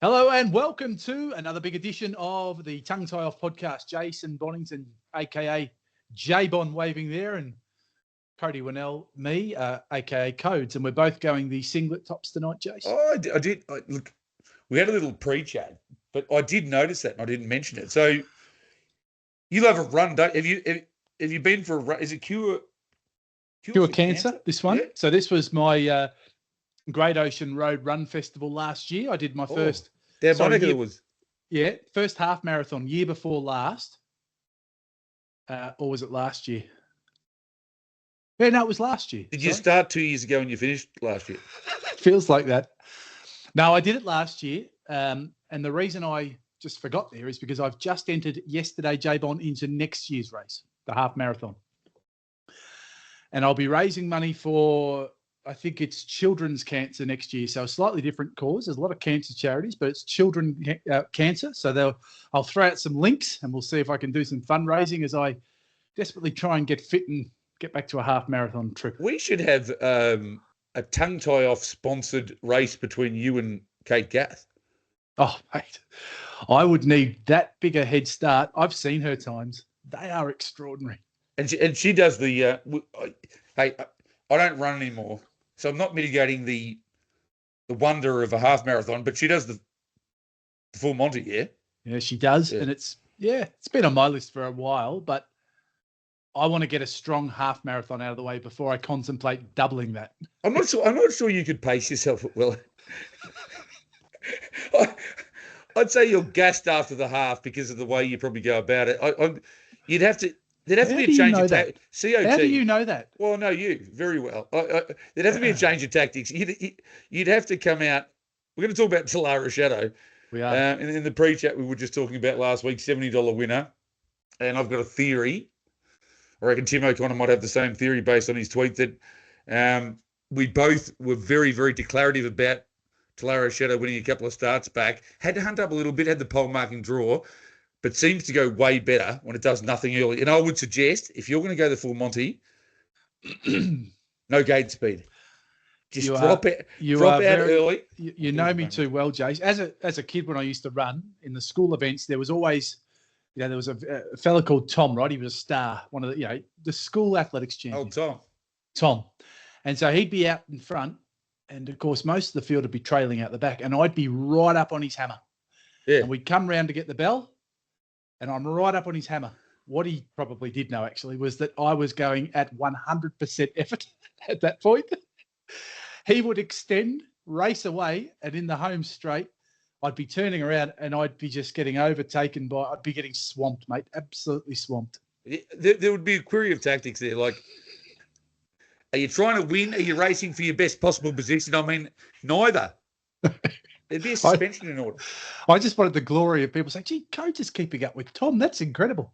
Hello and welcome to another big edition of the Tongue Tie Off podcast. Jason Bonington, aka J Bon, waving there, and Cody Winnell, me, aka Codes, and we're both going the singlet tops tonight, Jason. Oh, I did. Look, we had a little pre-chat, but I did notice that and I didn't mention it. So you love a run, don't have you been for a run? Is it Cure Cancer? This one. Yeah. So this was my Great Ocean Road Run Festival last year. I did my first. First half marathon year before last. Or was it last year? Yeah, no, it was last year. Did you start 2 years ago and you finished last year? Feels like that. No, I did it last year. And the reason I just forgot there is because I've just entered yesterday, J-Bond, into next year's race, the half marathon. And I'll be raising money for, I think it's children's cancer next year. So a slightly different cause. There's a lot of cancer charities, but it's children cancer. So I'll throw out some links and we'll see if I can do some fundraising as I desperately try and get fit and get back to a half marathon trip. We should have a tongue tie off sponsored race between you and Kate Gath. Oh, mate, I would need that bigger head start. I've seen her times. They are extraordinary. And she does the, hey, I don't run anymore, so I'm not mitigating the wonder of a half marathon, but she does the full Monty, yeah? Yeah, she does. Yeah. And it's been on my list for a while, but I want to get a strong half marathon out of the way before I contemplate doubling that. I'm not sure you could pace yourself well. I'd say you're gassed after the half because of the way you probably go about it. There'd have to be a change of tactics. COT. How do you know that? Well, I know you very well. There'd have to be a change of tactics. You'd have to come out. We're going to talk about Talara Shadow. We are. In the pre-chat we were just talking about last week, $70 winner. And I've got a theory. I reckon Tim O'Connor might have the same theory based on his tweet that we both were very, very declarative about Talara Shadow winning a couple of starts back. Had to hunt up a little bit, had the pole marking draw, but seems to go way better when it does nothing early. And I would suggest, if you're going to go the full Monty, no gate speed. Just drop out early. You know me too well, Jace. As a kid when I used to run in the school events, there was always, there was a fella called Tom, right? He was a star, one of the school athletics champion. Oh, Tom. And so he'd be out in front, and of course most of the field would be trailing out the back, and I'd be right up on his hammer. Yeah. And we'd come round to get the bell, and I'm right up on his hammer. What he probably did know, actually, was that I was going at 100% effort at that point. He would extend, race away, and in the home straight, I'd be turning around and I'd be just getting overtaken I'd be getting swamped, mate, absolutely swamped. There would be a query of tactics there. Like, are you trying to win? Are you racing for your best possible position? I mean, neither. There'd be a suspension in order. I just wanted the glory of people saying, gee, Coach is keeping up with Tom. That's incredible.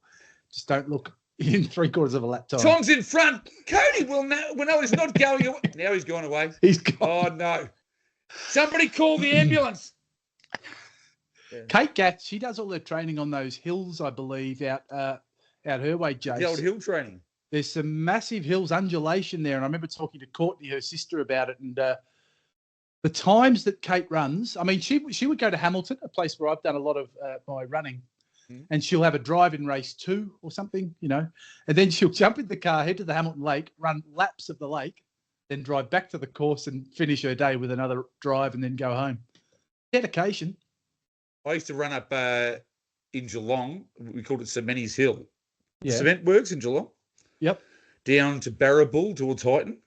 Just don't look in 3/4 of a lap time. Tom's in front. Cody will know. Well, he's not going away. Now he's gone away. He's gone. Oh, no. Somebody call the ambulance. Yeah. Kate Gath, she does all her training on those hills, I believe, out her way, Jace. The old hill training. There's some massive hills, undulation there. And I remember talking to Courtney, her sister, about it. And the times that Kate runs, I mean, she would go to Hamilton, a place where I've done a lot of my running, and she'll have a drive-in race 2 or something, and then she'll jump in the car, head to the Hamilton Lake, run laps of the lake, then drive back to the course and finish her day with another drive and then go home. Dedication. I used to run up in Geelong. We called it Cementi's Hill. Yeah. Cement works in Geelong. Yep. Down to Barrabool towards Highton.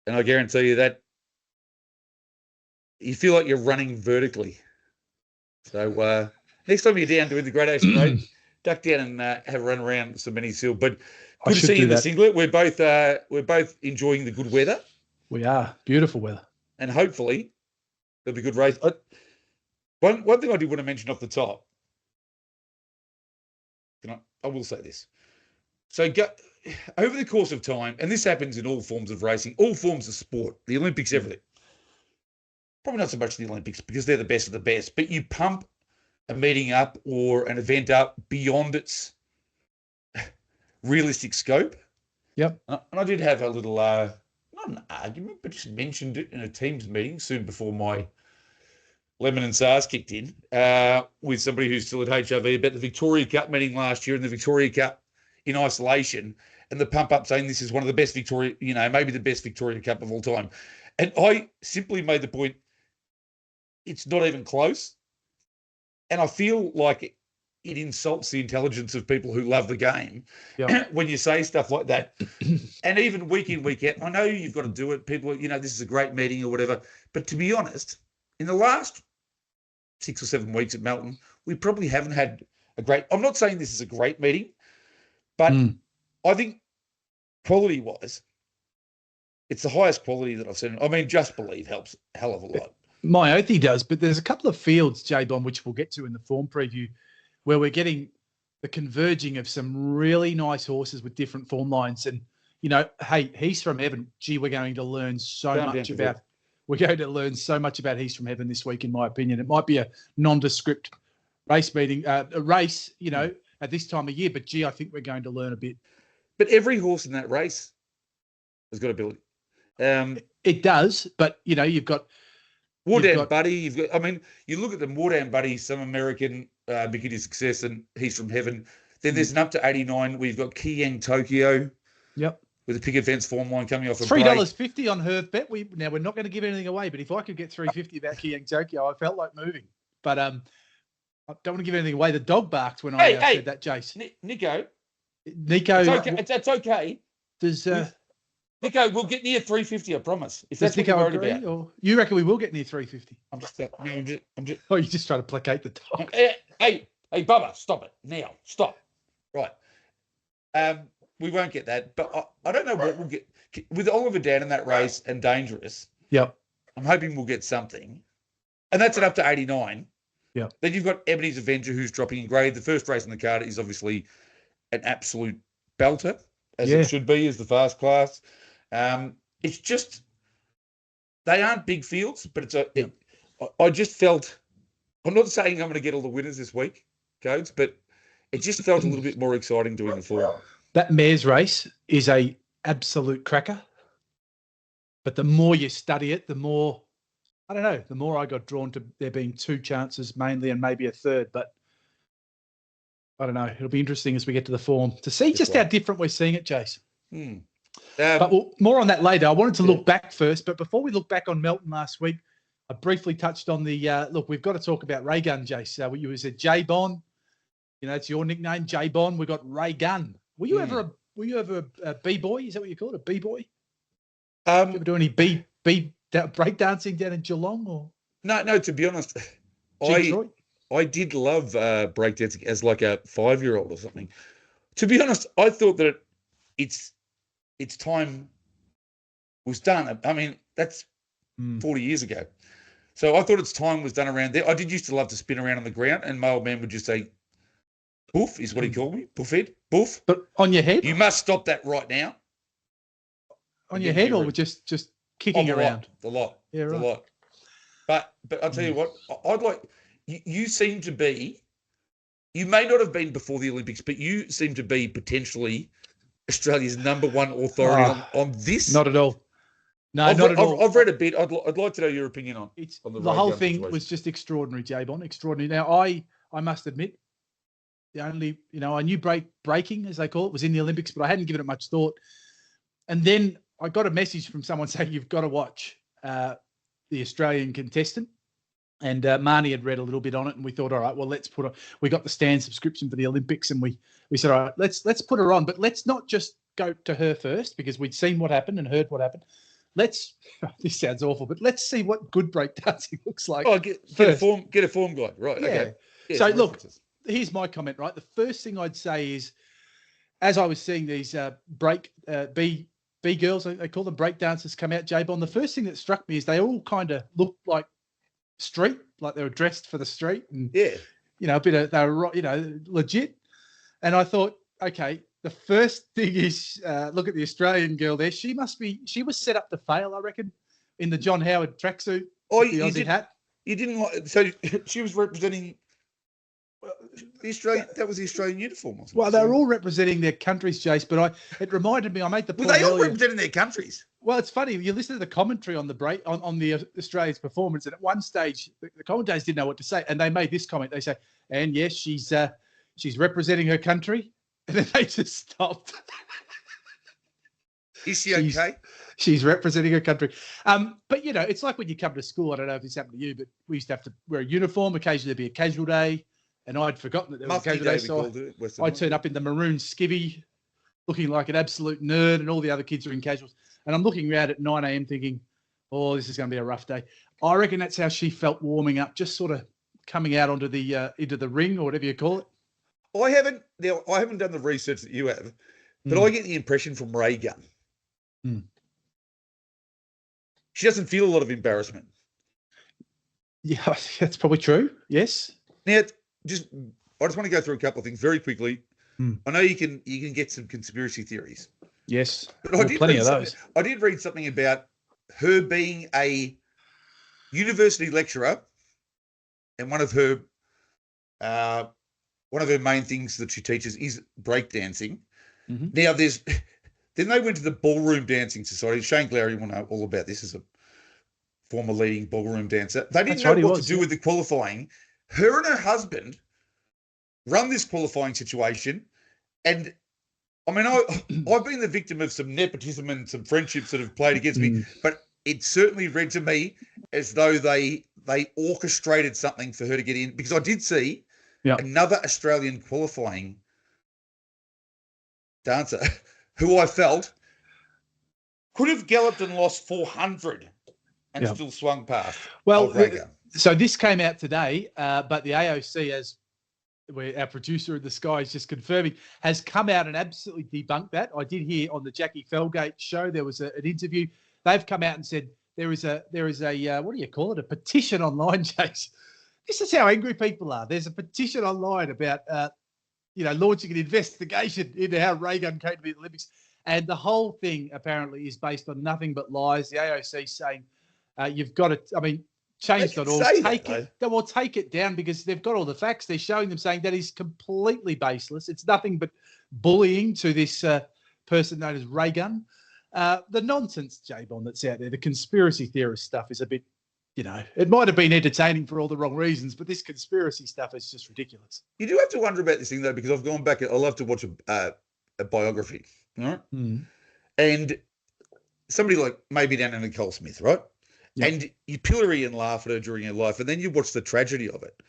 And I guarantee you that you feel like you're running vertically. So next time you're down doing the Great Ocean Road, duck down and have a run around Cementi's Hill. But good to see you in the singlet. We're both enjoying the good weather. We are. Beautiful weather. And hopefully there'll be a good race. One thing I did want to mention off the top, I will say this. So over the course of time, and this happens in all forms of racing, all forms of sport, the Olympics, everything. Probably not so much the Olympics because they're the best of the best, but you pump a meeting up or an event up beyond its realistic scope. Yep. And I did have a little, not an argument, but just mentioned it in a team's meeting soon before my Lemon and SARS kicked in with somebody who's still at HRV about the Victoria Cup meeting last year and the Victoria Cup in isolation and the pump up saying this is one of the best Victoria, maybe the best Victoria Cup of all time. And I simply made the point, it's not even close. And I feel like it insults the intelligence of people who love the game when you say stuff like that. And even week in, week out, I know you've got to do it. People, this is a great meeting or whatever. But to be honest, in the last 6 or 7 weeks at Melton, we probably haven't had a great, I'm not saying this is a great meeting, but I think quality-wise, it's the highest quality that I've seen. I mean, Just Believe helps a hell of a lot. My oath he does, but there's a couple of fields, J-Bon, which we'll get to in the form preview, where we're getting the converging of some really nice horses with different form lines. And, hey, He's From Heaven, gee, we're going to learn so much about He's From Heaven this week, in my opinion. It might be a nondescript race meeting, at this time of year, but gee, I think we're going to learn a bit. But every horse in that race has got ability. It does, but, you've got Wardown Buddy. You look at the Wardown Buddy, Some American, Bikini Success, and He's From Heaven. Then there's an up to 89. We've got Kiyang Tokyo. Yep. With a picket fence form line coming off a $3.50 on Herb Now, we're not going to give anything away, but if I could get $3.50 about Kiyang Tokyo, I felt like moving. But I don't want to give anything away. The dog barked when I said that, Jace. Nico. It's okay. That's okay. Does Nico, we'll get near $3.50, I promise. If that's Nico what you're worried about. Or you reckon we will get near $3.50? I'm just. Oh, you're just trying to placate the dog. Hey, Bubba, stop it now. Stop. Right. We won't get that, but I don't know what we'll get with Oliver down in that race and Dangerous. Yep. I'm hoping we'll get something, and that's an up to 89. Yeah. Then you've got Ebony's Avenger, who's dropping in grade. The first race in the card is obviously an absolute belter, as it should be, as the fast class. It's just they aren't big fields, but I just felt. I'm not saying I'm going to get all the winners this week, Codes, but it just felt a little bit more exciting doing the form. That mare's race is a absolute cracker. But the more you study it, the more I got drawn to there being 2 chances mainly and maybe a third. But I don't know. It'll be interesting as we get to the form to see just how different we're seeing it, Jace. But more on that later. I wanted to look back first. But before we look back on Melton last week, I briefly touched on the look. We've got to talk about Ray Gun, Jace. You said J-Bon. It's your nickname, J-Bon. We got Ray Gun. Were you ever a B-boy? Is that what you call it, a B-boy? Did you ever do any breakdancing down in Geelong? Or no. To be honest, I did love breakdancing as like a 5-year-old or something. To be honest, I thought that its time was done. I mean, that's 40 years ago. So I thought its time was done around there. I did used to love to spin around on the ground, and my old man would just say, "Boof" is what he called me. Buffhead. Boof. But on your head? You must stop that right now. On your head, or just kicking around? The lot. Yeah, right. The lot. But I'll tell you what, I'd like, you seem to be, you may not have been before the Olympics, but you seem to be potentially Australia's #1 authority on this. Not at all. No, not at all. I've read a bit. I'd like to know your opinion on the whole thing situation. Was just extraordinary, J-Bon. Extraordinary. Now, I must admit, the only, I knew breaking, as they call it, was in the Olympics, but I hadn't given it much thought. And then I got a message from someone saying, you've got to watch the Australian contestant. And Marnie had read a little bit on it, and we thought, all right, well, we got the Stan subscription for the Olympics, and we said, all right, let's put her on, but let's not just go to her first, because we'd seen what happened and heard what happened. This sounds awful, but let's see what good breakdancing looks like. Oh, get a form guide, right? Yeah. Okay. Yeah, so look, here's my comment, right? The first thing I'd say is, as I was seeing these B girls, they call them break dancers, come out, J-Bon, the first thing that struck me is they all kind of looked like street, like they were dressed for the street, and they were legit. And I thought, okay, the first thing is look at the Australian girl there. She was set up to fail, I reckon, in the John Howard tracksuit. Oh, the Aussie hat. You didn't like, so she was representing the Australian. That was the Australian uniform. Wasn't well, they were all representing their countries, Jace. But it reminded me. I made the point. Were they all earlier, representing their countries? Well, it's funny. You listen to the commentary on the break on the Australia's performance, and at one stage, the commentators didn't know what to say, and they made this comment. They say, "And yes, she's representing her country," and then they just stopped. Is she okay? She's representing her country. But you know, it's like when you come to school. I don't know if this happened to you, but we used to have to wear a uniform. Occasionally, there'd be a casual day, and I'd forgotten that there was a casual day, so I'd turn up in the maroon skivvy, looking like an absolute nerd, and all the other kids are in casuals. And I'm looking around at 9 a.m. thinking, oh, this is going to be a rough day. I reckon that's how she felt warming up, just sort of coming out onto the into the ring or whatever you call it. I haven't done the research that you have, but I get the impression from Ray Gunn. She doesn't feel a lot of embarrassment. Yeah, that's probably true. Yes. Now, I just want to go through a couple of things very quickly. I know you can get some conspiracy theories. Yes, but I did plenty of those. I did read something about her being a university lecturer, and one of her main things that she teaches is breakdancing. Now, then they went to the Ballroom Dancing Society. Shane Glary will know all about this as a former leading ballroom dancer. They didn't know what to do with the qualifying. Her and her husband run this qualifying situation, and I mean, I've been the victim of some nepotism and some friendships that have played against me, but it certainly read to me as though they orchestrated something for her to get in, because I did see another Australian qualifying dancer who I felt could have galloped and lost 400 and still swung past. Well, so this came out today, but the AOC, as our producer in the sky is just confirming, has come out and absolutely debunked that. I did hear on the Jackie Felgate show, there was an interview. They've come out and said there is a what do you call it? A petition online, Chase. This is how angry people are. There's a petition online about launching an investigation into how Reagan came to the Olympics, and the whole thing apparently is based on nothing but lies. The AOC saying you've got to. I mean, change.org, take it down, because they've got all the facts. They're showing them, saying that is completely baseless. It's nothing but bullying to this person known as Reagan. The nonsense, J-Bon, that's out there, the conspiracy theorist stuff is a bit, it might have been entertaining for all the wrong reasons, but this conspiracy stuff is just ridiculous. You do have to wonder about this thing, though, because I've gone back. I love to watch a biography, right? And somebody like maybe down in Nicole Smith, right? Yep. And you pillory and laugh at her during her life, and then you watch the tragedy of it,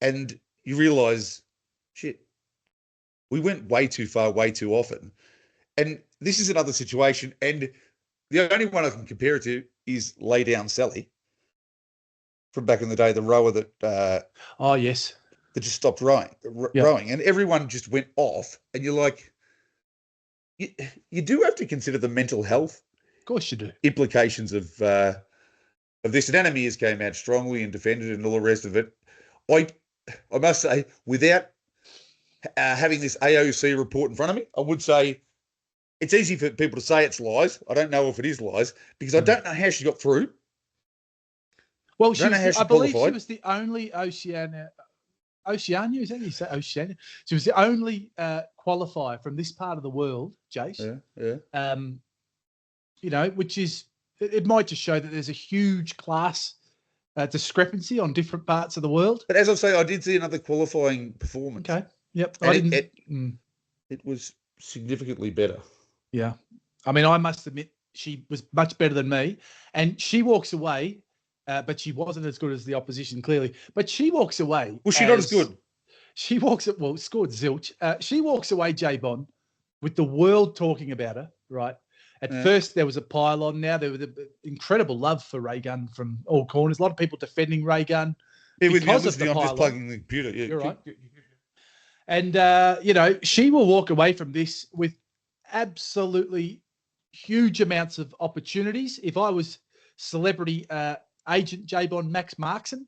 and you realise, shit, we went way too far, way too often. And this is another situation, and the only one I can compare it to is Lay Down Sally from back in the day, the rower that that just stopped rowing, and everyone just went off, and you're like, you do have to consider the mental health, of course you do, implications of this. And Anna Mears came out strongly and defended it and all the rest of it. I must say, without having this AOC report in front of me, I would say it's easy for people to say it's lies. I don't know if it is lies, because I don't know how she got through. Well, I believe she was the only Oceania, is that how you say Oceania? She was the only qualifier from this part of the world, Jace. Which is, it might just show that there's a huge class discrepancy on different parts of the world. But as I say, I did see another qualifying performance. Okay. Yep. It was significantly better. Yeah. I mean, I must admit, she was much better than me, and she walks away, but she wasn't as good as the opposition, clearly. But she walks away. Was she not as good? She walks at, scored zilch. She walks away, J-Bon, with the world talking about her, right? At first, there was a pile-on. Now there was incredible love for Reagan from all corners. A lot of people defending Reagan because of the pile-on. I'm just plugging the computer. Yeah, you're right. And, she will walk away from this with absolutely huge amounts of opportunities. If I was celebrity agent J-Bon Max Markson,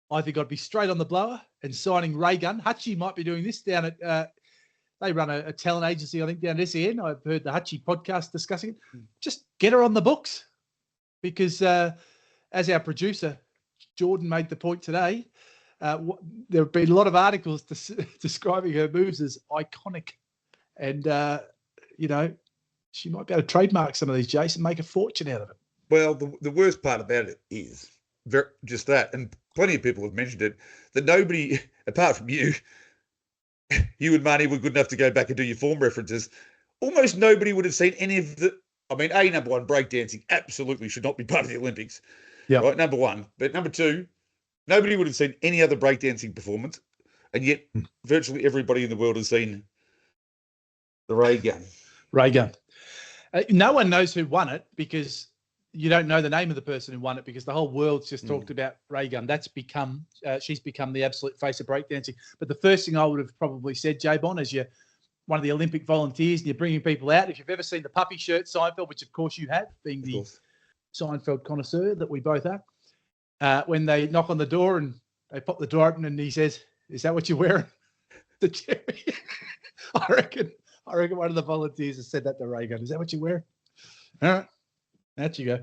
I think I'd be straight on the blower and signing Reagan. Hutchie might be doing this down at they run a talent agency, I think, down at SEN. I've heard the Hutchie podcast discussing it. Just get her on the books, because as our producer, Jordan, made the point today, there have been a lot of articles describing her moves as iconic. And, She might be able to trademark some of these, Jason, make a fortune out of it. Well, the worst part about it is just that, and plenty of people have mentioned it, that nobody, apart from you and Marnie, were good enough to go back and do your form references. Almost nobody would have seen any of the. I mean, number one, breakdancing absolutely should not be part of the Olympics. Yeah. Right, number one. But number two, nobody would have seen any other breakdancing performance, and yet virtually everybody in the world has seen the ray gun. Ray gun. No one knows who won it because you don't know the name of the person who won it because the whole world's just talked about Ray gun. That's become, she's become the absolute face of breakdancing. But the first thing I would have probably said, J-Bon, as you're one of the Olympic volunteers and you're bringing people out, if you've ever seen the puppy shirt Seinfeld, which of course you have, being the Seinfeld connoisseur that we both are, when they knock on the door and they pop the door open and he says, "Is that what you're wearing?" The cherry. I reckon one of the volunteers has said that to Ray gun. "Is that what you're wearing?" All right. Out you go.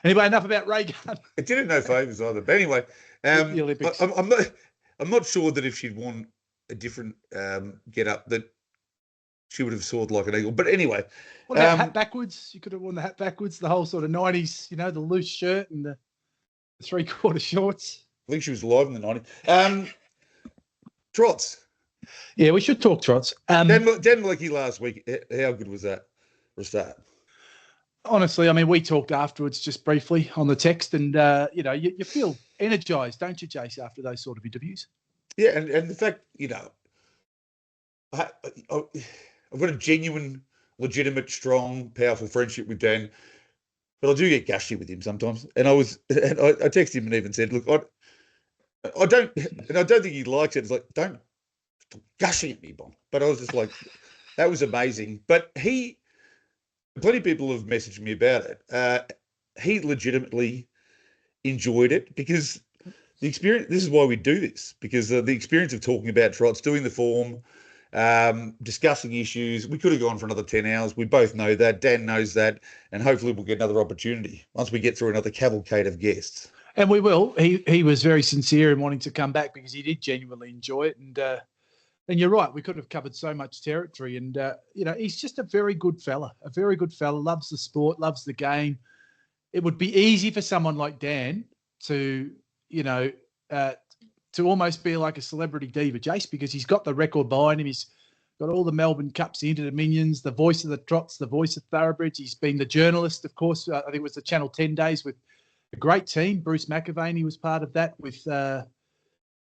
Anyway, enough about Ray gun. It didn't no favours either. But anyway, The Olympics. I'm not sure that if she'd worn a different get up that she would have soared like an eagle. But anyway. What about hat backwards? You could have worn the hat backwards, the whole sort of 90s, the loose shirt and the 3/4 shorts. I think she was alive in the 90s. Trots. Yeah, we should talk trots. Dan Malecki last week, how good was that for a start? Honestly, I mean, we talked afterwards just briefly on the text and, you feel energised, don't you, Jace, after those sort of interviews? Yeah, and the fact, I've got a genuine, legitimate, strong, powerful friendship with Dan, but I do get gushy with him sometimes. And I texted him and even said, "Look, I don't think he likes it. It's like, don't stop gushing at me, Bon." But I was just like, that was amazing. But plenty of people have messaged me about it. He legitimately enjoyed it because the experience, this is why we do this, because the experience of talking about trots, doing the form, discussing issues, we could have gone for another 10 hours. We both know that. Dan knows that. And hopefully we'll get another opportunity once we get through another cavalcade of guests. And we will. He was very sincere in wanting to come back because he did genuinely enjoy it. And you're right, we could have covered so much territory. And, he's just a very good fella, loves the sport, loves the game. It would be easy for someone like Dan to almost be like a celebrity diva, Jace, because he's got the record behind him. He's got all the Melbourne Cups, the Inter-Dominions, the voice of the trots, the voice of Thoroughbreds. He's been the journalist, of course. I think it was the Channel 10 days with a great team. Bruce McAvaney was part of that with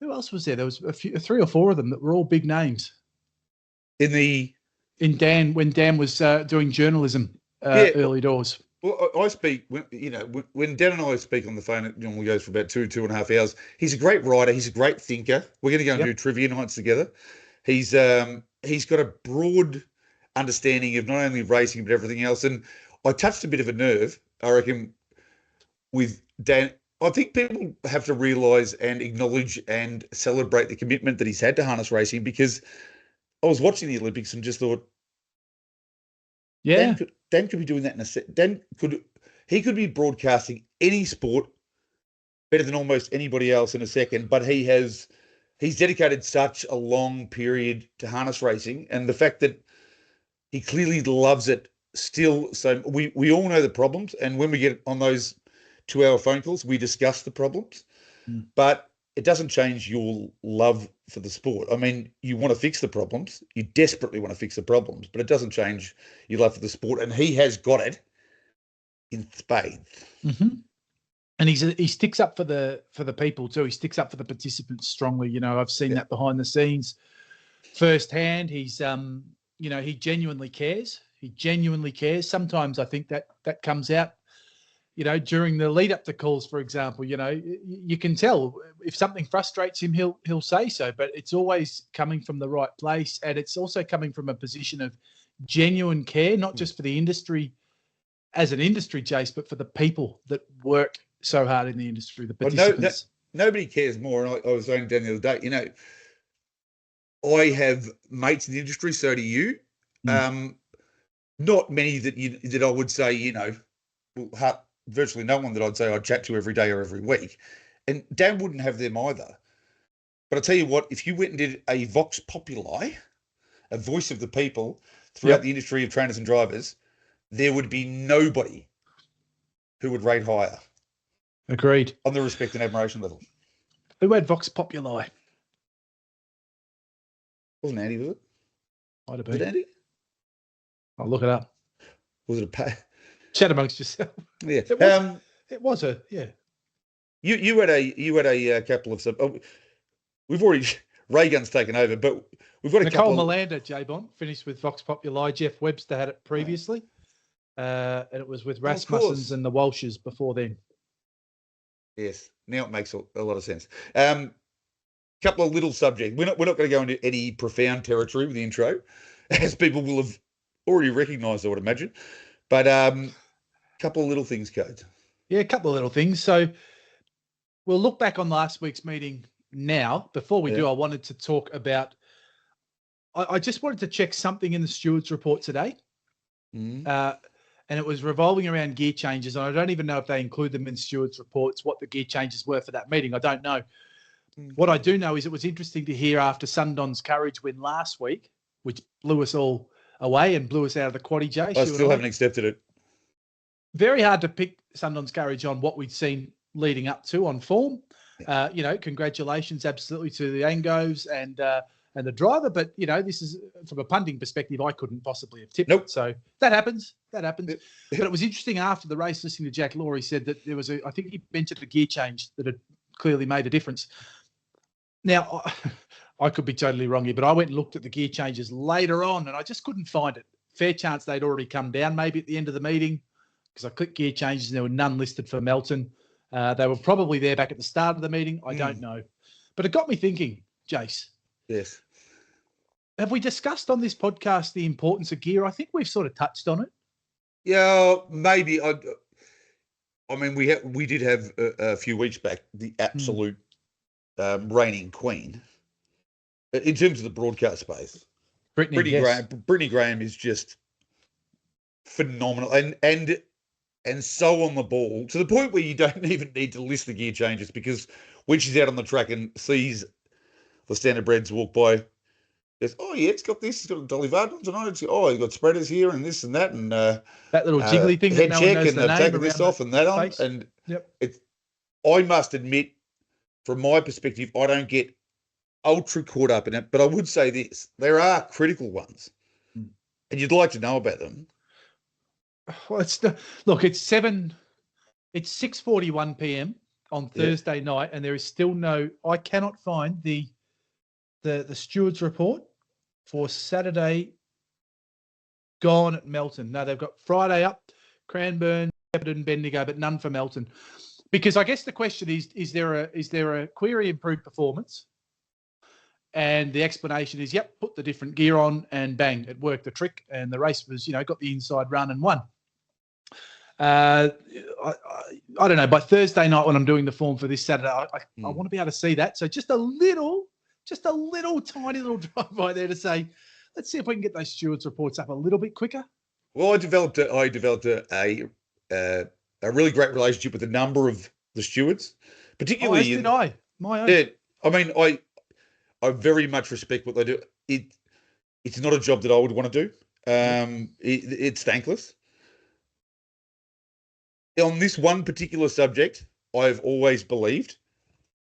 who else was there? There was three or four of them that were all big names. When Dan was doing journalism early doors. Well, I speak, when Dan and I speak on the phone, it normally goes for about 2.5 hours. He's a great writer. He's a great thinker. We're going to go and do trivia nights together. He's got a broad understanding of not only racing, but everything else. And I touched a bit of a nerve, I reckon, with Dan. I think people have to realise and acknowledge and celebrate the commitment that he's had to harness racing, because I was watching the Olympics and just thought, Dan could be doing that in a set. He could be broadcasting any sport better than almost anybody else in a second, but he's dedicated such a long period to harness racing, and the fact that he clearly loves it still. So we all know the problems, and when we get on those 2-hour phone calls, we discuss the problems, but it doesn't change your love for the sport. I mean, you want to fix the problems. You desperately want to fix the problems, but it doesn't change your love for the sport. And he has got it in spades. Mm-hmm. And he sticks up for the people too. He sticks up for the participants strongly. I've seen that behind the scenes firsthand. He's, he genuinely cares. Sometimes I think that comes out, during the lead up to calls, for example. You can tell if something frustrates him, he'll say so, but it's always coming from the right place. And it's also coming from a position of genuine care, not just for the industry as an industry, Jace, but for the people that work so hard in the industry, the participants. Nobody cares more. And I was saying down the other day, I have mates in the industry, so do you. Not many that I would say, virtually no one that I'd say I'd chat to every day or every week. And Dan wouldn't have them either. But I tell you what, if you went and did a Vox Populi, a voice of the people, throughout the industry of trainers and drivers, there would be nobody who would rate higher. Agreed. On the respect and admiration level. Who had Vox Populi? Wasn't Andy, was it? Might have Was it been. Andy? I'll look it up. Was it a Chat amongst yourself. Yeah. It was a, yeah. You had a couple of we've already Raygun's taken over, but we've got a Nicole couple Melander, J-Bond, finished with Vox Populi. Jeff Webster had it previously. And it was with Rasmussens and the Walshes before then. Yes. Now it makes a lot of sense. Couple of little subjects. We're not going to go into any profound territory with the intro, as people will have already recognised, I would imagine. But couple of little things, Codes. Yeah, a couple of little things. So we'll look back on last week's meeting now. Before we do, I wanted to talk about, I just wanted to check something in the stewards report today. And it was revolving around gear changes. And I don't even know if they include them in stewards reports, what the gear changes were for that meeting. I don't know. What I do know is it was interesting to hear after Sundon's Courage win last week, which blew us all away and blew us out of the quaddie, Jay. I still haven't accepted it. Very hard to pick Sundon's Courage on what we'd seen leading up to on form. Congratulations absolutely to the Angos and the driver. But, this is from a punting perspective, I couldn't possibly have tipped it. So that happens. That happens. But it was interesting after the race, listening to Jack Law, he said that there was I think he mentioned a gear change that had clearly made a difference. Now, I could be totally wrong here, but I went and looked at the gear changes later on and I just couldn't find it. Fair chance they'd already come down maybe at the end of the meeting because I clicked gear changes and there were none listed for Melton. They were probably there back at the start of the meeting. I don't know. But it got me thinking, Jace. Yes. Have we discussed on this podcast the importance of gear? I think we've sort of touched on it. Yeah, maybe. I mean, we did have a few weeks back the absolute reigning queen in terms of the broadcast space. Brittany Graham is just phenomenal and so on the ball to the point where you don't even need to list the gear changes because when she's out on the track and sees the standardbreds walk by, goes, oh yeah, it's got this, it's got a Dolly Varden tonight. You've got spreaders here and this and that and that little jiggly thing head that no check one knows and the they've name taken this off and that on face. and I must admit, from my perspective, I don't get ultra caught up in it, but I would say this: there are critical ones, and you'd like to know about them. Well, it's 6:41 p.m. on Thursday night, and there is still no. I cannot find the stewards report for Saturday. Gone at Melton. No, they've got Friday up, Cranbourne, Shepparton, Bendigo, but none for Melton. Because I guess the question is there a query improved performance? And the explanation is, put the different gear on and bang, it worked the trick. And the race was, got the inside run and won. I don't know. By Thursday night when I'm doing the form for this Saturday, I want to be able to see that. So just a little tiny little drive by there to say, let's see if we can get those stewards reports up a little bit quicker. Well, I developed a really great relationship with a number of the stewards, particularly. As did I. My own. Yeah, I mean, I very much respect what they do. It's not a job that I would want to do. It's thankless. On this one particular subject, I've always believed,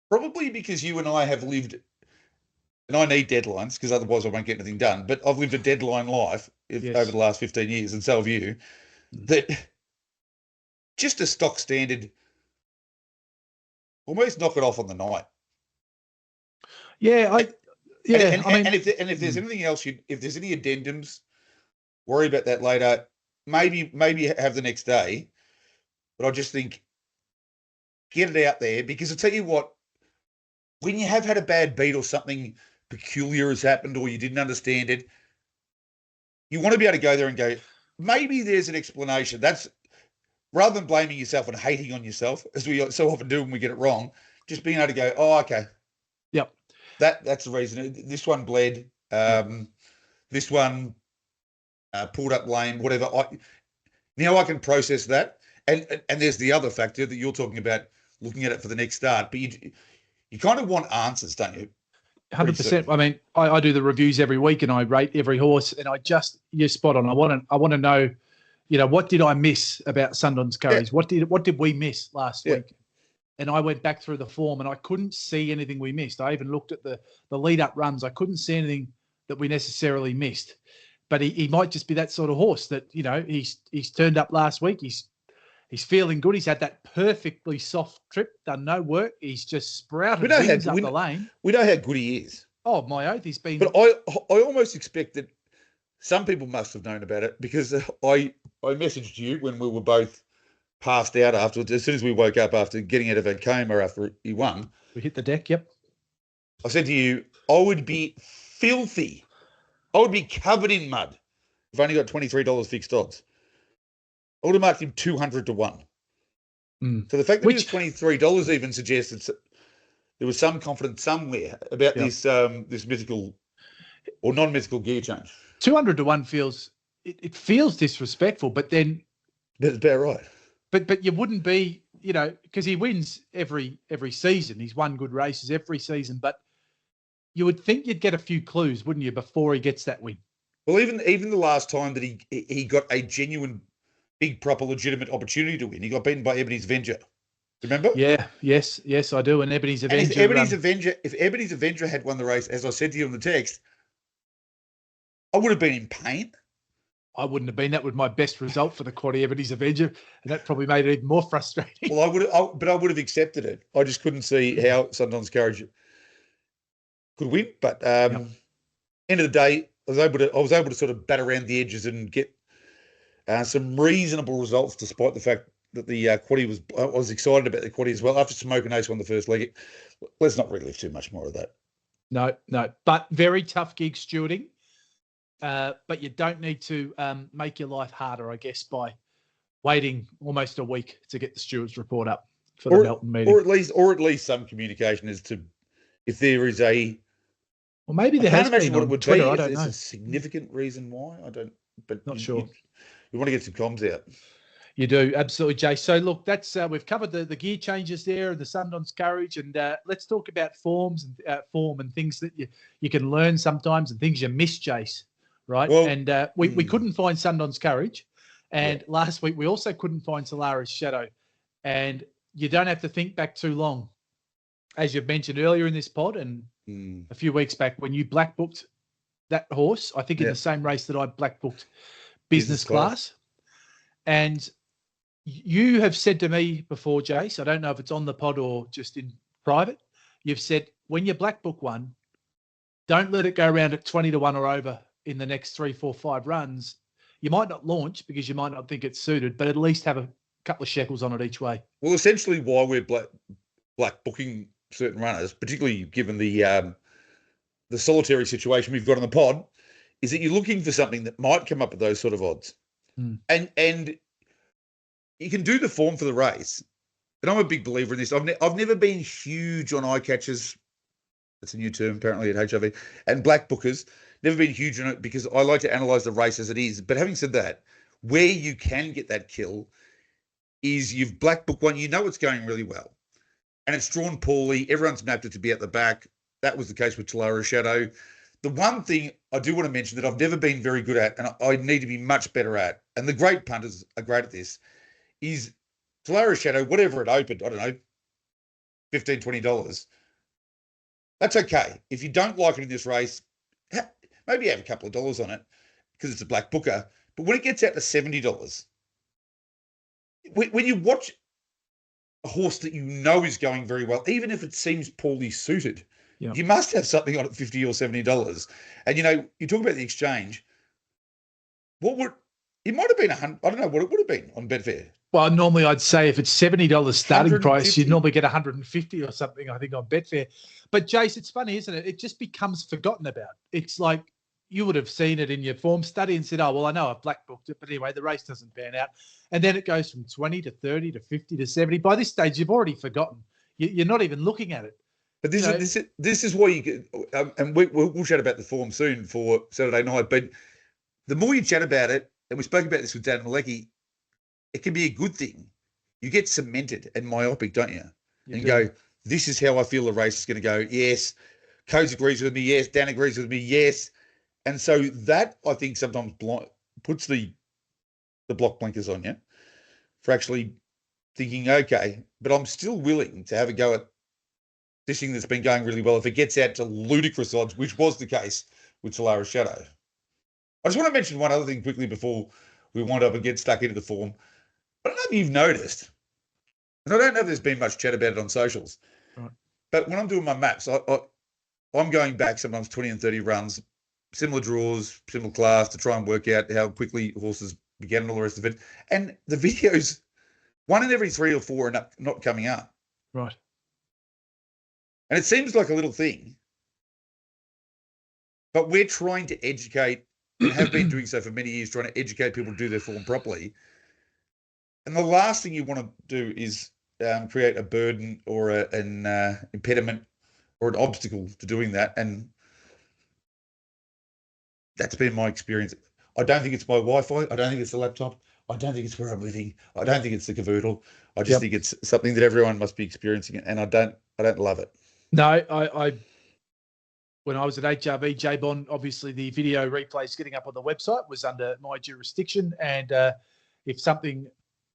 probably because you and I have lived, and I need deadlines because otherwise I won't get anything done, but I've lived a deadline life over the last 15 years, and so have you, that just a stock standard, almost knock it off on the night. Yeah, and if there's anything else, if there's any addendums, worry about that later. Maybe have the next day, but I just think get it out there because I tell you what, when you have had a bad beat or something peculiar has happened or you didn't understand it, you want to be able to go there and go, maybe there's an explanation. That's rather than blaming yourself and hating on yourself, as we so often do when we get it wrong, just being able to go, oh, okay. Yep. That's the reason. This one bled. This one pulled up lame, whatever. Now I can process that. And there's the other factor that you're talking about, looking at it for the next start. But you kind of want answers, don't you? 100%. I mean, I do the reviews every week and I rate every horse, and you're spot on. I want to know, what did I miss about Sundance Courage? Yeah. What did we miss last week? And I went back through the form and I couldn't see anything we missed. I even looked at the lead up runs. I couldn't see anything that we necessarily missed. But he might just be that sort of horse that, he's turned up last week. He's feeling good. He's had that perfectly soft trip, done no work. He's just sprouted wings up the lane. We know how good he is. Oh, my oath, he's been. But I almost expect that some people must have known about it, because I messaged you when we were both passed out afterwards. As soon as we woke up after getting out of a coma after he won. We hit the deck, yep. I said to you, I would be filthy. I would be covered in mud if I only got $23 fixed odds. I would have marked him 200 to 1. So the fact that he was $23 even suggests that there was some confidence somewhere about this mythical or non-mythical gear change. 200 to 1 feels disrespectful, but then that's about right. But you wouldn't be, because he wins every season. He's won good races every season, but you would think you'd get a few clues, wouldn't you, before he gets that win? Well, even the last time that he got a genuine, big, proper, legitimate opportunity to win, he got beaten by Ebony's Avenger. Remember? Yeah, yes, I do. And Ebony's Avenger. If Ebony's Avenger had won the race, as I said to you in the text, I would have been in pain. I wouldn't have been. That was my best result for the quaddy Ebony's Avenger, and that probably made it even more frustrating. Well, I would have accepted it. I just couldn't see how Sundance Courage could win. But end of the day, I was able to sort of bat around the edges and get some reasonable results, despite the fact that the quaddy was. I was excited about the quaddy as well. After smoking ace on the first leg, let's not relive too much more of that. No. But very tough gig stewarding. But you don't need to make your life harder, I guess, by waiting almost a week to get the stewards report up for the Melton meeting, or at least some communication as to if there is a. Well, maybe there has been on Twitter. I don't know. There's a significant reason why. I don't. But not sure. You want to get some comms out. You do, absolutely, Jay. So look, that's we've covered the gear changes there and the Sundance Courage, and let's talk about form and things that you can learn sometimes and things you miss, Jace. Right. Well, and we couldn't find Sundance Courage. And last week we also couldn't find Solara's Shadow. And you don't have to think back too long. As you've mentioned earlier in this pod and a few weeks back when you black booked that horse, I think in the same race that I black booked business class. And you have said to me before, Jace, I don't know if it's on the pod or just in private, you've said when you black book one, don't let it go around at 20 to 1 or over in the next 3, 4, 5 runs. You might not launch because you might not think it's suited, but at least have a couple of shekels on it each way. Well, essentially why we're black booking certain runners, particularly given the solitary situation we've got on the pod, is that you're looking for something that might come up with those sort of odds. And you can do the form for the race. And I'm a big believer in this. I've never been huge on eye catchers. That's a new term apparently at HRV. And black bookers. Never been huge on it because I like to analyse the race as it is. But having said that, where you can get that kill is you've black booked one, you know it's going really well. And it's drawn poorly. Everyone's mapped it to be at the back. That was the case with Solara's Shadow. The one thing I do want to mention that I've never been very good at and I need to be much better at, and the great punters are great at this, is Solara's Shadow, whatever it opened, I don't know, $15, $20. That's okay. If you don't like it in this race, maybe you have a couple of dollars on it because it's a black booker. But when it gets out to $70, when you watch a horse that you know is going very well, even if it seems poorly suited, you must have something on it $50 or $70. And, you talk about the exchange. It might have been $100. I don't know what it would have been on Betfair. Well, normally I'd say if it's $70 starting price, you'd normally get $150 or something, I think, on Betfair. But, Jace, it's funny, isn't it? It just becomes forgotten about. It's like you would have seen it in your form study and said, oh, well, I know I've black booked it, but anyway, the race doesn't pan out. And then it goes from 20 to 30 to 50 to 70. By this stage, you've already forgotten. You're not even looking at it. But this is why you get, and we'll chat about the form soon for Saturday night, but the more you chat about it, and we spoke about this with Dan Malecki, it can be a good thing. You get cemented and myopic, don't you? And you go, this is how I feel the race is going to go. Yes, Coase agrees with me, yes. Dan agrees with me, yes. And so that, I think, sometimes puts the block blinkers on you for actually thinking, okay, but I'm still willing to have a go at fishing that's been going really well if it gets out to ludicrous odds, which was the case with Solara's Shadow. I just want to mention one other thing quickly before we wind up and get stuck into the form. I don't know if you've noticed, and I don't know if there's been much chat about it on socials, right. But when I'm doing my maps, I'm going back sometimes 20 and 30 runs, similar draws, similar class, to try and work out how quickly horses began and all the rest of it. And the videos, 1 in every 3 or 4 are not coming up. Right. And it seems like a little thing, but we're trying to educate and have been doing so for many years, trying to educate people to do their form properly. And the last thing you want to do is create a burden or an impediment or an obstacle to doing that. And that's been my experience. I don't think it's my Wi-Fi. I don't think it's the laptop. I don't think it's where I'm living. I don't think it's the cavoodle. I just think it's something that everyone must be experiencing, and I don't love it. No, I when I was at HRV, J-Bond, obviously the video replays getting up on the website was under my jurisdiction. And if something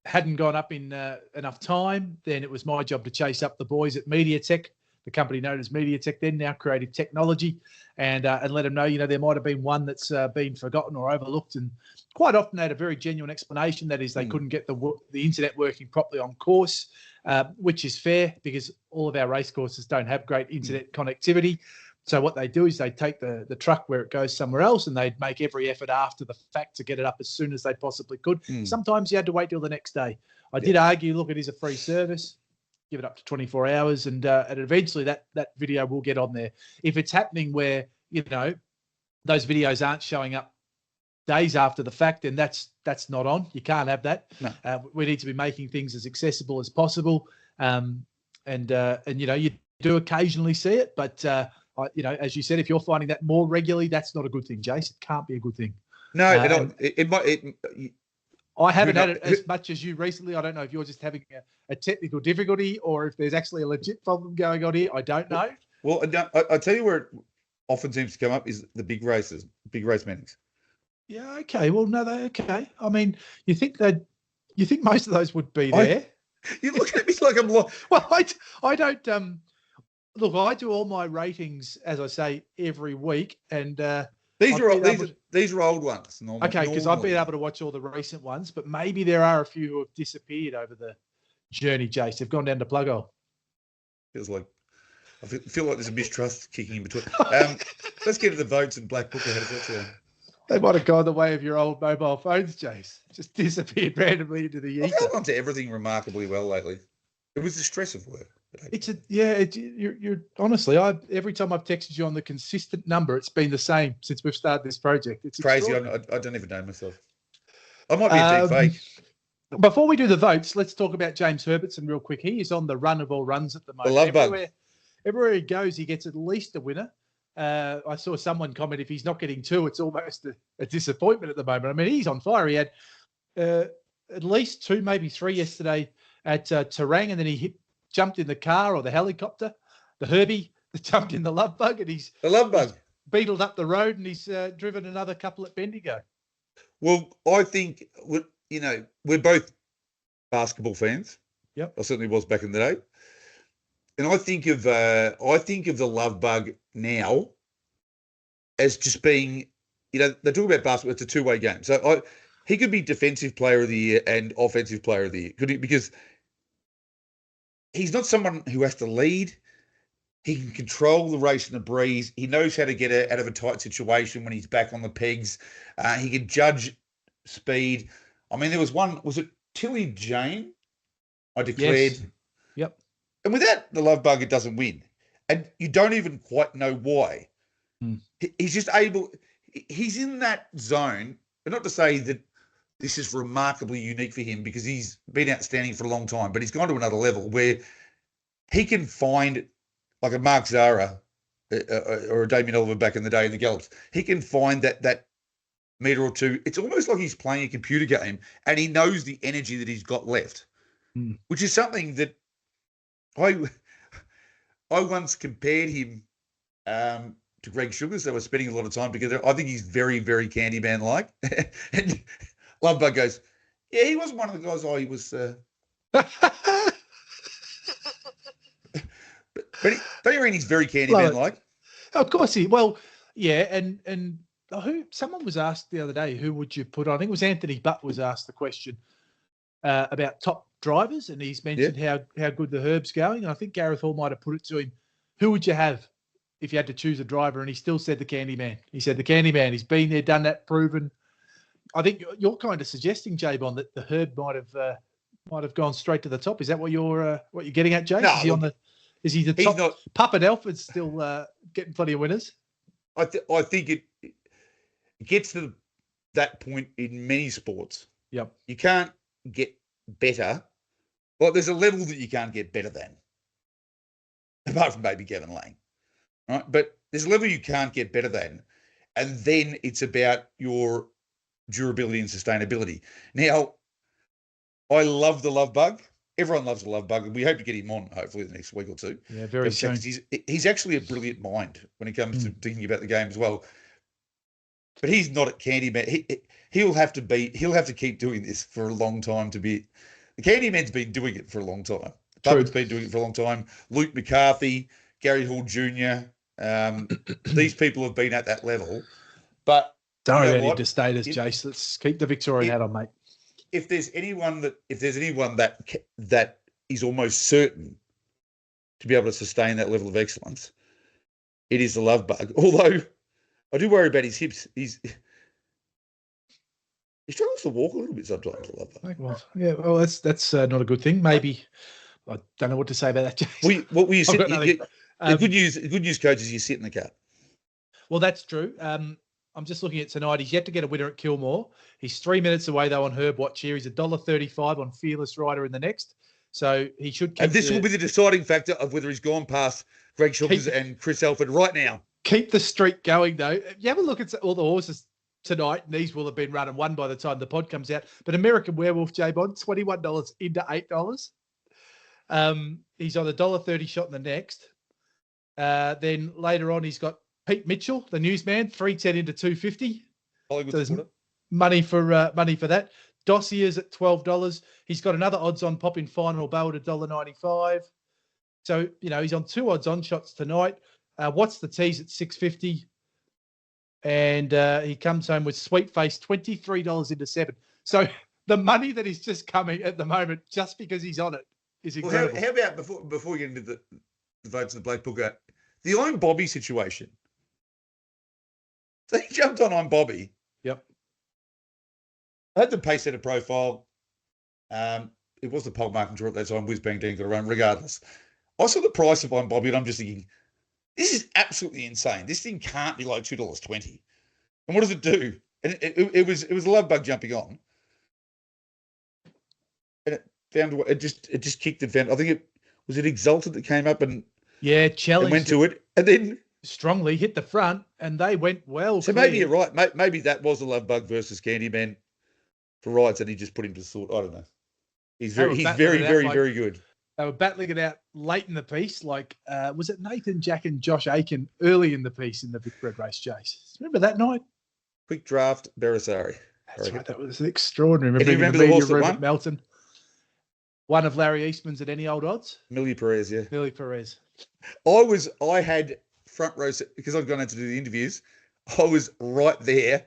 hadn't gone up in enough time, then it was my job to chase up the boys at MediaTek, the company known as MediaTek then, now Creative Technology, and let them know, there might have been one that's been forgotten or overlooked. And quite often they had a very genuine explanation. That is, they couldn't get the internet working properly on course, which is fair because all of our race courses don't have great internet connectivity. So what they do is they take the truck where it goes somewhere else, and they'd make every effort after the fact to get it up as soon as they possibly could. Sometimes you had to wait till the next day. I did argue, look, it is a free service. Give it up to 24 hours, and eventually that video will get on there. If it's happening where, those videos aren't showing up days after the fact, then that's not on. You can't have that. No. We need to be making things as accessible as possible. And you do occasionally see it, but as you said, if you're finding that more regularly, that's not a good thing, Jace. It can't be a good thing. No, I haven't had it as much as you recently. I don't know if you're just having a technical difficulty or if there's actually a legit problem going on here. I don't know. Well, I tell you where it often seems to come up is the big races, big race meetings. Yeah, okay. Well, no, okay. I mean, you think most of those would be there? You look at me like I'm lost. Well, I don't. Look, I do all my ratings, as I say, every week, and these are old ones. Okay, because I've been able to watch all the recent ones, but maybe there are a few who have disappeared over the journey, Jace. They've gone down to plug hole. Feels like I feel like there's a mistrust kicking in between. Let's get to the votes and Blackbooker. How does that sound? They might have gone the way of your old mobile phones, Jace. Just disappeared randomly into the ether. I've held on to everything remarkably well lately. It was the stress of work. You're honestly, every time I've texted you on the consistent number, it's been the same since we've started this project. It's crazy. I don't even know myself. I might be a deep fake. Before we do the votes, let's talk about James Herbertson real quick. He is on the run of all runs at the moment. The love bug. Everywhere he goes, he gets at least a winner. I saw someone comment, if he's not getting 2, it's almost a disappointment at the moment. I mean, he's on fire. He had at least 2, maybe 3 yesterday at Terang, and then he jumped in the car or the helicopter, the Herbie, jumped in the love bug, and he's beetled up the road, and he's driven another couple at Bendigo. Well, I think we're both basketball fans. Yep, I certainly was back in the day, and I think of the love bug now as just being, they talk about basketball. It's a two-way game, so he could be defensive player of the year and offensive player of the year, could he? Because he's not someone who has to lead. He can control the race and the breeze. He knows how to get out of a tight situation when he's back on the pegs. He can judge speed. I mean, there was one, was it Tilly Jane? I declared. Yes. Yep. And without the love bug, it doesn't win. And you don't even quite know why. He's just he's in that zone. But not to say that this is remarkably unique for him, because he's been outstanding for a long time, but he's gone to another level where he can find, like a Mark Zara or a Damien Oliver back in the day in the Gallops, he can find that metre or two. It's almost like he's playing a computer game, and he knows the energy that he's got left, which is something that I once compared him to Greg Sugars. They were spending a lot of time together. I think he's very, very Candyman-like. And Lovebug goes, yeah, he wasn't one of the guys he was... but don't you mean he's very Candyman-like? Of course he... Well, yeah, and someone was asked the other day, who would you put on? I think it was Anthony Butt was asked the question about top drivers, and he's mentioned how good the Herb's going. And I think Gareth Hall might have put it to him, who would you have if you had to choose a driver? And he still said the Candyman. He said the Candyman. He's been there, done that, proven. I think you're kind of suggesting, J-Bon, that the Herb might have gone straight to the top. Is that what you're getting at, Jay? No, is he the top? Not, Puppet Alfred's still getting plenty of winners. I think it gets to that point in many sports. Yep. You can't get better. Well, there's a level that you can't get better than, apart from maybe Gavin Lang, right? But there's a level you can't get better than, and then it's about your durability and sustainability. Now, I love the Love Bug. Everyone loves the Love Bug, and we hope to get him on hopefully the next week or two. Yeah, very soon. He's actually a brilliant mind when it comes to thinking about the game as well. But he's not at Candyman. He'll have to keep doing this for a long time to be. The Candyman's been doing it for a long time. Puppet's been doing it for a long time. Luke McCarthy, Gary Hall Jr. These people have been at that level. But don't worry about intestators, Jace. Let's keep the Victorian hat on, mate. If there's anyone that is almost certain to be able to sustain that level of excellence, it is the Love Bug. Although I do worry about his hips. He struggles to walk a little bit sometimes. The Love Bug. Well, yeah. Well, that's not a good thing. Maybe I don't know what to say about that, Jace. What were you sitting? The good news, coach, is you sit in the car. Well, that's true. I'm just looking at tonight. He's yet to get a winner at Kilmore. He's 3 minutes away, though, on Herb Watch here. He's $1.35 on Fearless Rider in the next. So he should keep... And this will be the deciding factor of whether he's gone past Greg Sugars and Chris Alford right now. Keep the streak going, though. You have a look at all the horses tonight, and these will have been run and won by the time the pod comes out. But American Werewolf, J-Bond, $21 into $8. He's on the $1.30 shot in the next. Then later on, he's got Pete Mitchell, the newsman, 310 into 250. So there's money for that. Dossier's at $12. He's got another odds-on pop in final bowl at $1.95. So he's on two odds-on shots tonight. What's the tease at $6.50? And he comes home with Sweet Face, $23 into 7. So the money that is just coming at the moment, just because he's on it, is incredible. Well, how about before we get into the votes in the Black Booker, the I'm Bobby situation? So he jumped on I'm Bobby. Yep. I had the Pacesetter profile. It was the pole marking draw at that time. Whiz Bang Dang got a run. Regardless, I saw the price of I'm Bobby, and I'm just thinking, this is absolutely insane. This thing can't be like $2.20. And what does it do? And it was a Love Bug jumping on, and it just kicked and found. I think it was Exalted that came up and challenged. Went to it, and then strongly hit the front, and they went well. So maybe you're right. Maybe that was a Love Bug versus Candyman for rights, and he just put him to sort. I don't know. He's very good. They were battling it out late in the piece. Like, was it Nathan Jack and Josh Aiken early in the piece in the Vic Bred race, Jace? Remember that night? Quick Draft, Beresari. That's right. That was extraordinary. Remember the horse that won? Melton. One of Larry Eastman's at any old odds? Millie Perez, yeah. Millie Perez. I had front row, because I'd gone out to do the interviews. I was right there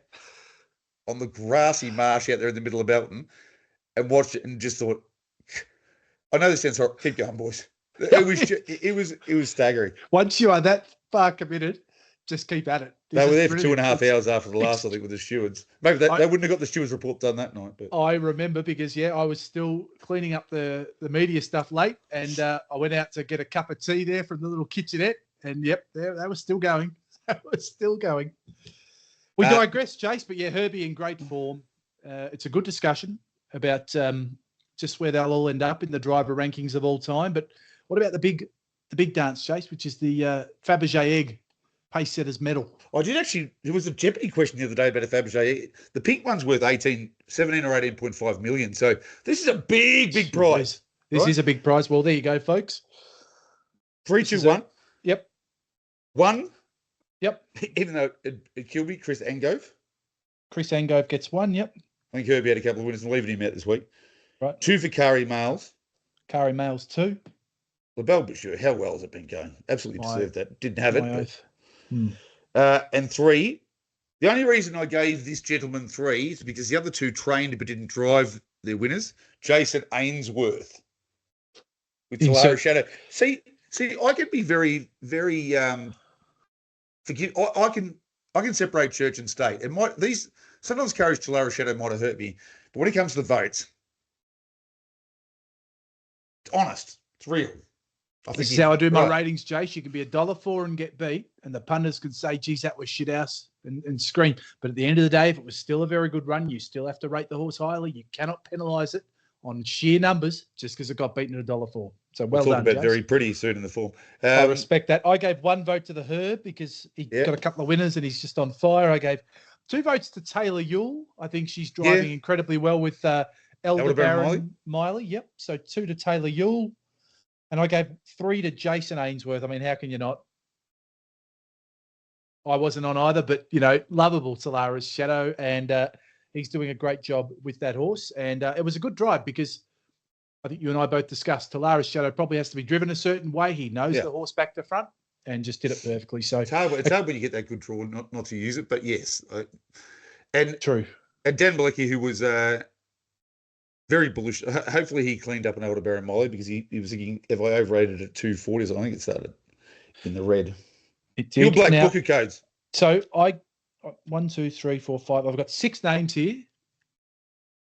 on the grassy marsh out there in the middle of Melton and watched it and just thought, I know this sounds horrible. Keep going, boys. It was staggering. Once you are that far committed, just keep at it. They were there for 2.5 hours after the last, I think, with the stewards. Maybe they wouldn't have got the stewards report done that night. But I remember because, I was still cleaning up the media stuff late, and I went out to get a cup of tea there from the little kitchenette, and they were still going. We digress, Chase, but Herbie in great form. It's a good discussion about just where they'll all end up in the driver rankings of all time. But what about the big dance, Chase, which is the Fabergé egg Pacesetters medal? I did actually. There was a Jeopardy question the other day about a Fabergé. The pink one's worth 17 or 18.5 million. So this is a big prize. This is a big prize. Well, there you go, folks. 3, 2, 1. Yep. 1, Yep. Even though it killed me, Chris Angove. Chris Angove gets 1. Yep. I think Herbie had a couple of winners and leaving him out this week. Right. 2 for Kari Males. Kari Males 2. LaBelle Boucher, how well has it been going? Absolutely deserved that. Didn't have it. And 3. The only reason I gave this gentleman 3 is because the other 2 trained but didn't drive their winners. Jason Ainsworth with Solara Shadow. See, I can be very, very forgive. I can separate church and state. And sometimes Courage Solara Shadow might have hurt me, but when it comes to the votes, it's honest. It's real. This is how I do my ratings, Jace. You can be $1.04 and get beat, and the punters can say, geez, that was shit house and scream. But at the end of the day, if it was still a very good run, you still have to rate the horse highly. You cannot penalise it on sheer numbers just because it got beaten at $1.04. So well done, talk about Jace. very pretty soon in the form. I respect that. I gave 1 vote to the Herb because he got a couple of winners and he's just on fire. I gave 2 votes to Taylor Yule. I think she's driving incredibly well with Elder Baron Miley. Yep. So 2 to Taylor Yule. And I gave 3 to Jason Ainsworth. I mean, how can you not? I wasn't on either, but, lovable Solara's Shadow. And he's doing a great job with that horse. And it was a good drive because I think you and I both discussed Solara's Shadow probably has to be driven a certain way. He knows the horse back to front and just did it perfectly. So it's hard when you get that good draw not to use it, but yes. True. And Dan Malecki, who was very bullish. Hopefully he cleaned up an Elder Baron Molly because he was thinking, if I overrated it at 240s, I think it started in the red. It did. Your Black Booker codes. So 1, 2, 3, 4, 5. I've got 6 names here.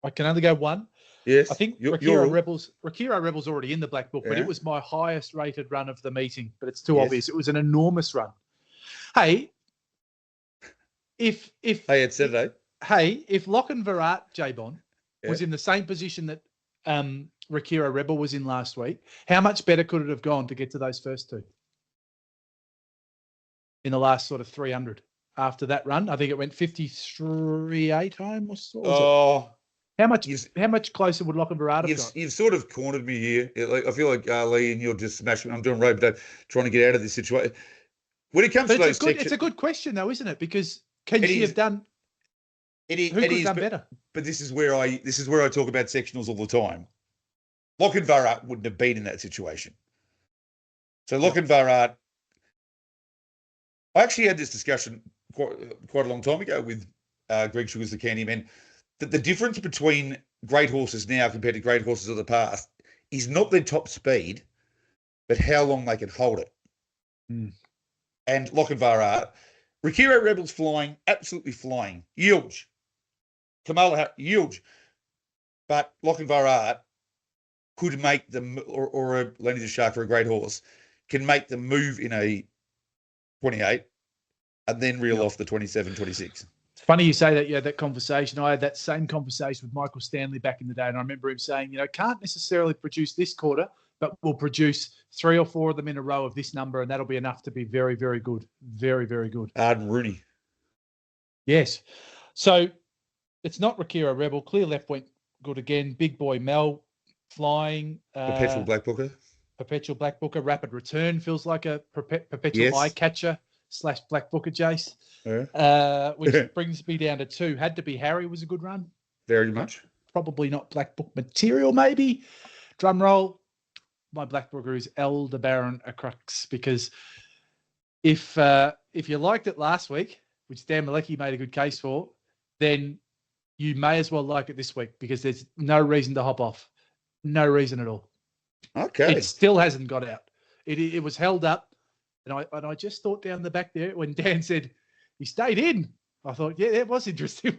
I can only go 1. Yes. I think Rakira Rebel's already in the Black Book, but it was my highest rated run of the meeting. But it's too obvious. It was an enormous run. Hey, it's Saturday. Hey, if Lachlan Virat, J-Bon, was in the same position that Rakira Rebel was in last week, how much better could it have gone to get to those first 2? In the last sort of 300 after that run, I think it went 53.8 home. How much closer would Lachlan Virat have gone? You've sort of cornered me here. I feel like Lee and you're just smashing. I'm doing road today, trying to get out of this situation. When it comes to those it's a good question though, isn't it? Because can she have done? Who could have done better? But this is where I talk about sectionals all the time. Lachlan Virat wouldn't have been in that situation. So Lachlan Virat, I actually had this discussion quite a long time ago with Greg Sugars, the Candyman, that the difference between great horses now compared to great horses of the past is not their top speed, but how long they can hold it. And Lachlan Virat, Rakira Rebel's flying, absolutely flying, huge. Kamala, huge. But Lachlan Virat could make them, or a Lenny the Shark, or a great horse, can make them move in a 28 and then reel off the 27, 26. It's funny you say that. You had that conversation. I had that same conversation with Michael Stanley back in the day. And I remember him saying, can't necessarily produce this quarter, but we'll produce 3 or 4 of them in a row of this number. And that'll be enough to be very, very good. Very, very good. Arden Rooney. Yes. So it's not Rakira Rebel. Clear Left went good again. Big Boy Mel flying. Perpetual Black Booker. Perpetual Black Booker. Rapid Return feels like a perpetual eye catcher / Black Booker, Jace. Which brings me down to 2. Had to be Harry was a good run. Very much. Probably not Black Book material, maybe. Drum roll. My Black Booker is Elder Baron a crux, because if you liked it last week, which Dan Malecki made a good case for, then you may as well like it this week, because there's no reason to hop off. No reason at all. Okay. It still hasn't got out. It was held up, and I just thought down the back there when Dan said he stayed in. I thought, yeah, that was interesting.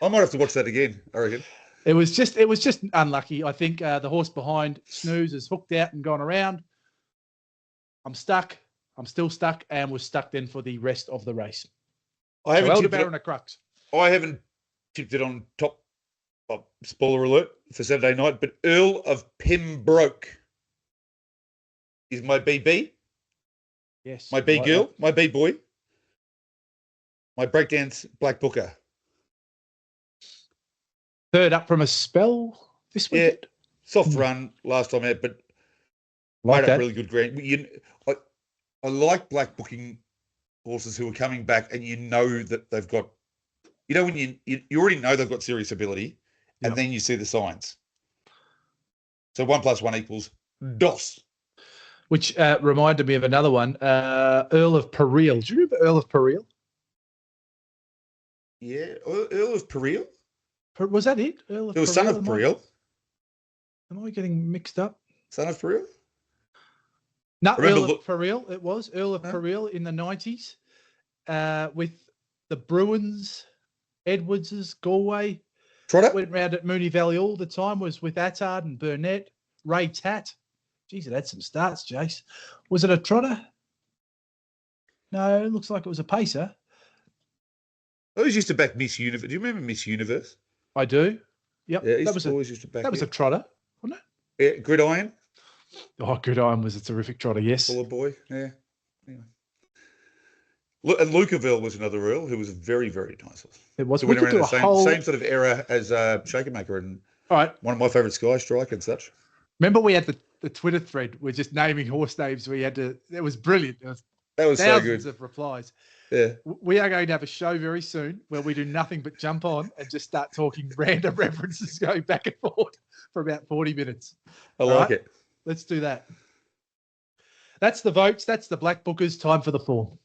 I might have to watch that again, I reckon. It was just unlucky. I think the horse behind Snooze has hooked out and gone around. I'm stuck. I'm still stuck, and was stuck then for the rest of the race. I haven't tipped it on top. Spoiler alert for Saturday night, but Earl of Pembroke is my BB. Yes. My B girl, my B boy. My breakdance Black Booker. Third up from a spell this week. Yeah, soft run last time out, but made up really good ground. I like black booking horses who are coming back, and you know that they've got, when you already know they've got serious ability, and then you see the signs. So 1 + 1 equals DOS. Which reminded me of another one, Earl of Pereel. Do you remember Earl of Pereel? Yeah, Earl of Pereel. Was that it? Earl of It was Pereel? Son of Pereel. Am I getting mixed up? Son of Pereel? No, Earl of Pereel. It was Earl of Pereel in the 90s with the Bruins, Edwardses, Galway. Trotter? Went round at Moonee Valley all the time, was with Attard and Burnett, Ray Tatt. Jeez, it had some starts, Jace. Was it a trotter? No, it looks like it was a pacer. I always used to back Miss Universe. Do you remember Miss Universe? I do. Yep. Yeah, always used to back. That was a trotter, wasn't it? Yeah, Gridiron. Oh, Gridiron was a terrific trotter, yes. Fuller boy, yeah. Anyway. And Lucaville was another Earl who was a very, very nice horse. It was. We could do the same sort of era as Shakermaker and one of my favourite Sky Strike and such. Remember we had the Twitter thread. We're just naming horse names. We had to. It was brilliant. That was so good. Thousands of replies. Yeah. We are going to have a show very soon where we do nothing but jump on and just start talking random references going back and forth for about 40 minutes. I like it. Let's do that. That's the votes. That's the Blackbookers. Time for the form.